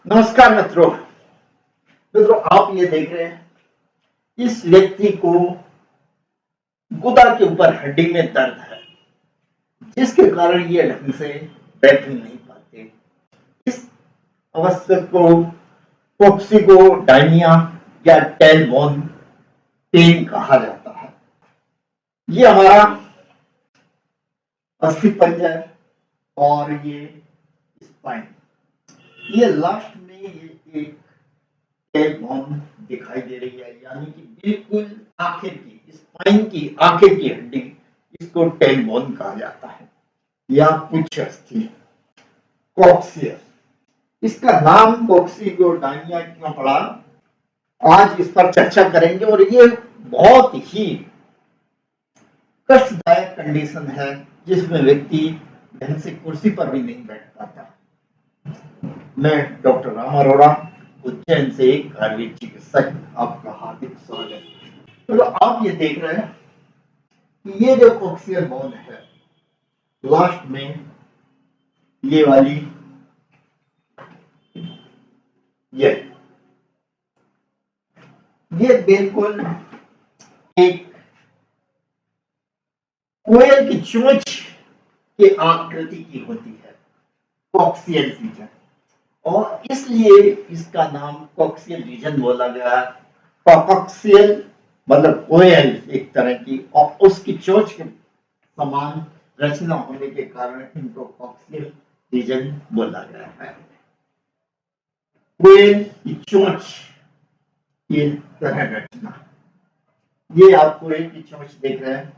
नमस्कार मित्रों। आप ये देख रहे हैं, इस व्यक्ति को गुदा के ऊपर हड्डी में दर्द है, जिसके कारण ये ढंग से बैठ नहीं पाते। इस अवस्था को कोक्सिगोडाइनिया या टेलबोन पेन कहा जाता है। ये हमारा अस्थिपंजर और ये स्पाइन, ये लास्ट में ये एक टेलबोन दिखाई दे रही है, यानी कि बिल्कुल आखिर की स्पाइन की आखिर की हड्डी, इसको टेलबोन कहा जाता है या उच्च अस्थि। कॉक्सियल, इसका नाम कोक्सिगोडाइनिया क्यों पड़ा, आज इस पर चर्चा करेंगे। और ये बहुत ही कष्टदायक कंडीशन है, जिसमें व्यक्ति ढंग से कुर्सी पर भी नहीं बैठ पाता। मैं डॉक्टर राम अरोड़ा, उज्जैन से एक आयुर्वेद चिकित्सक, आपका हार्दिक स्वागत। तो आप ये देख रहे हैं कि ये जो कोक्सियल बोन है, लास्ट में ये वाली ये बिल्कुल एक कोयल की चोंच के आकृति की होती है, कॉक्सियल रीजन, और इसलिए इसका नाम कॉक्सियल रीजन बोला गया। कॉक्सियल मतलब कोयल एक तरह की, और उसकी चोंच के समान रचना होने के कारण इनको कॉक्सियल रीजन बोला गया है। कोयल की चोंच की तरह रचना, ये आप कोयल की चोंच देख रहे हैं,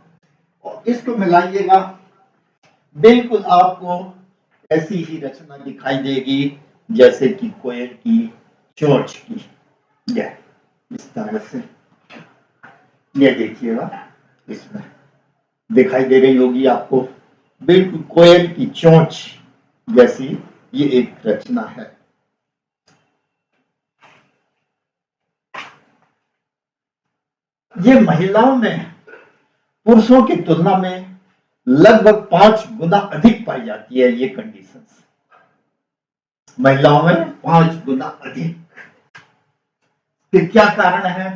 और इसको मिलाइएगा, बिल्कुल आपको ऐसी ही रचना दिखाई देगी जैसे कि कोयल की चोंच की। यह इस तरह से, ये देखिएगा, इसमें दिखाई दे रही होगी आपको, बिल्कुल कोयल की चोंच जैसी ये एक रचना है। ये महिलाओं में पुरुषों की तुलना में लगभग 5 गुना अधिक पाई जाती है। ये कंडीशंस महिलाओं में 5 गुना अधिक। फिर क्या कारण है?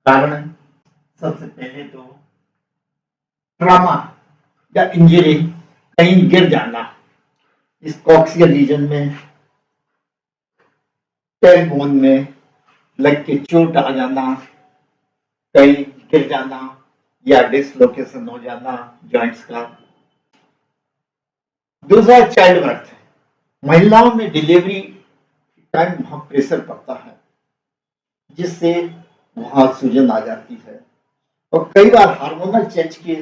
कारण सबसे पहले तो ट्रॉमा या इंजरी, कहीं गिर जाना, इस कॉक्सियल रीजन में, टेलबोन में लग के चोट आ जाना, कहीं गिर जाना या डिसलोकेशन हो जाना जॉइंट्स का। दूसरा चाइल्ड बर्थ, महिलाओं में डिलीवरी टाइम वहां प्रेशर पड़ता है, जिससे वहां सूजन आ जाती है, और कई बार हार्मोनल चेंज की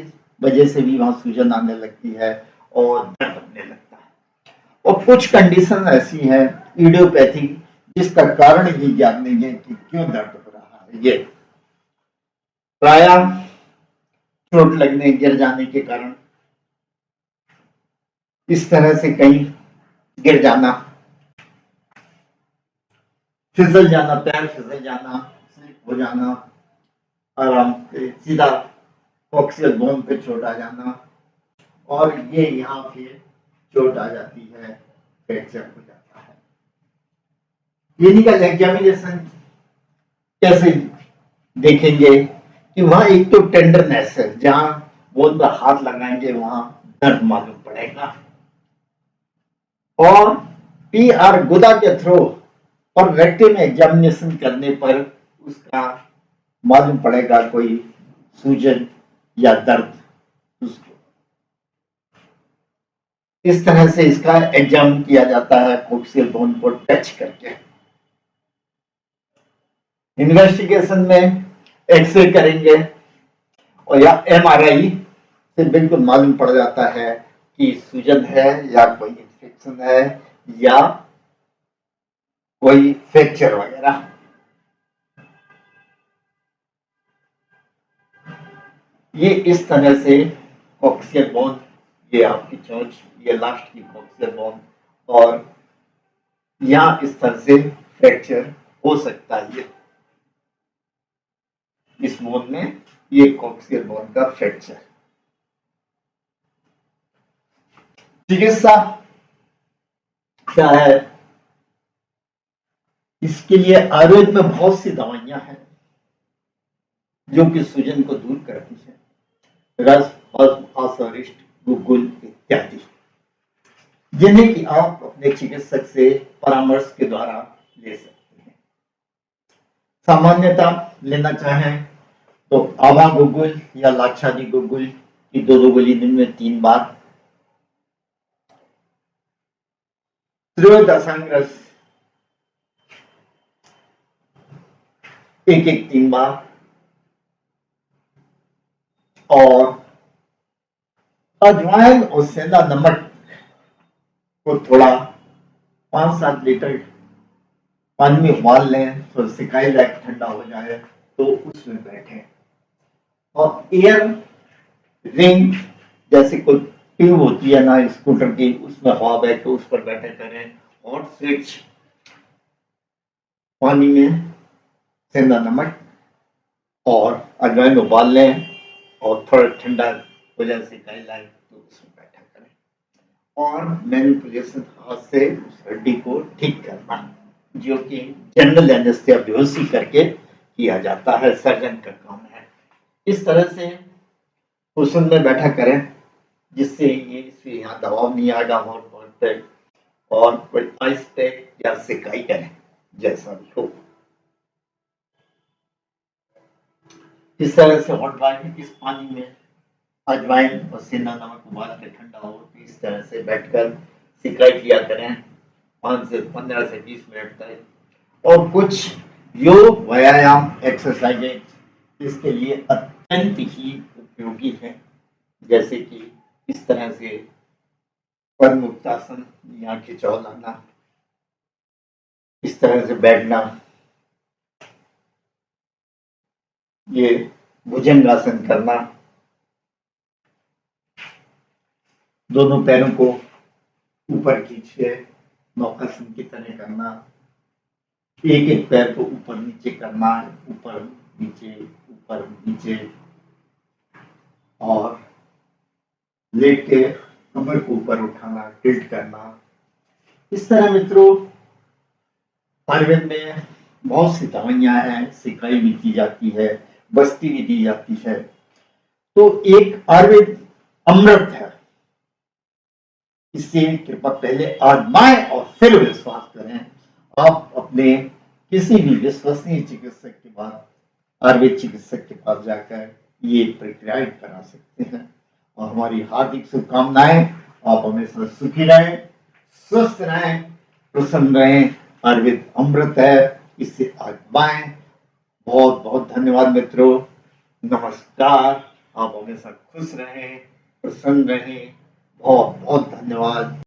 वजह से भी वहां सूजन आने लगती है और दर्द होने लगता है। और कुछ कंडीशन ऐसी है इडियोपैथिक, जिसका कारण ही ज्ञात नहीं है कि क्यों दर्द हो रहा है। ये प्राय चोट लगने, गिर जाने के कारण, इस तरह से कहीं गिर जाना, फिसल जाना, पैर फिसल जाना, स्लिप हो जाना, आराम से सीधा कॉक्सियल बोन पे चोट आ जाना, और ये यहाँ फिर चोट आ जाती है, फ्रैक्चर हो जाता है। क्लिनिकल एग्जामिनेशन कैसे देखेंगे कि वहां एक तो टेंडरनेस है, जहां बोन पर हाथ लगाएंगे वहां दर्द मालूम पड़ेगा, और पीआर गुदा के थ्रू और रेक्टम एग्जामिनेशन करने पर उसका मालूम पड़ेगा कोई सूजन या दर्द। उसको इस तरह से इसका एग्जाम किया जाता है, कोक्सियल बोन को टच करके। इन्वेस्टिगेशन में एक्सरे करेंगे, और या एमआरआई से बिल्कुल मालूम पड़ जाता है कि सूजन है या कोई इन्फेक्शन है या कोई फ्रैक्चर वगैरह। ये इस तरह से कॉक्सियल बोन, ये आपकी चोंच, ये लास्ट की कॉक्सियल बोन, और यहां इस तरह से फ्रैक्चर हो सकता है। इस बोन में ये कॉक्सियल बोन का फ्रैक्चर। चिकित्सा क्या है? इसके लिए आयुर्वेद में बहुत सी दवाइयां हैं जो कि सूजन को दूर करती है। रस, पद्म, आसरिष्ट, गुग्गुल इत्यादि, जिन्हें कि आप अपने चिकित्सक से परामर्श के द्वारा ले सकते हैं। सामान्यतः लेना चाहें तो आवा गुग्गुल या लाक्षादी गुग्गुल की 2-2 गोली दिन में 3 बार, त्रियोदशांग रस 1-1 3 बार, और अजवाइन और सेंधा नमक को थोड़ा 5-7 लीटर पानी में उबाल लें, तो सिकाई लायक ठंडा हो जाए तो उसमें बैठे, और एयर रिंग जैसे कोई ट्यूब होती है ना स्कूटर की, उसमें हवा बैठ के उस पर बैठे करें, और स्विच पानी में सेंधा नमक और अजवाइन उबाल लें और थोड़ा ठंडा हो जाए सिकाई लायक तो उसमें बैठा करें, और मैनिपुलेशन हाथ से उस हड्डी को ठीक करना, जो कि जनरल एनेस्थीसिया बेहोशी करके किया जाता है, सर्जन का काम है। इस तरह से कुशन में बैठा करें जिससे ये इससे यहाँ दबाव नहीं आएगा और पे, और कोई आइस पैक या सिकाई करें जैसा भी हो। इस तरह से हॉट वाटर इस पानी में अजवाइन और सेंधा नमक उबाल के ठंडा हो, इस तरह से बैठकर सिकाई किया करें 5 से 15 से 20 मिनट तक। और कुछ योग व्यायाम एक्सरसाइजेज इसके लिए अत्यंत ही उपयोगी है, जैसे कि इस तरह से पद्मुक्तासन या खिंचाव लाना, इस तरह से बैठना, ये भुजंगासन करना, दोनों पैरों को ऊपर खींचे नौकासन की तरह करना, एक एक पैर को ऊपर नीचे करना, ऊपर नीचे, और लेट के कमर को ऊपर उठाना, टिल्ट करना। इस तरह मित्रों आयुर्वेद में बहुत सी दवाइयां हैं, सिकाई भी की जाती है, बस्ती भी दी जाती है। तो एक आयुर्वेद अमृत है, इससे कृपा पहले आजमाएं और फिर विश्वास करें। आप अपने किसी भी विश्वसनीय चिकित्सक के बाद आयुर्वेद चिकित्सक के पास जाकर ये प्रक्रियाएं करा सकते हैं, और हमारी हार्दिक शुभकामनाएं। आप हमेशा सुखी रहें, स्वस्थ रहें, प्रसन्न रहें। आयुर्वेद अमृत है, इसे आजमाएं। बहुत बहुत धन्यवाद मित्रों, नमस्कार। आप हमेशा खुश रहें, प्रसन्न रहें। बहुत बहुत धन्यवाद।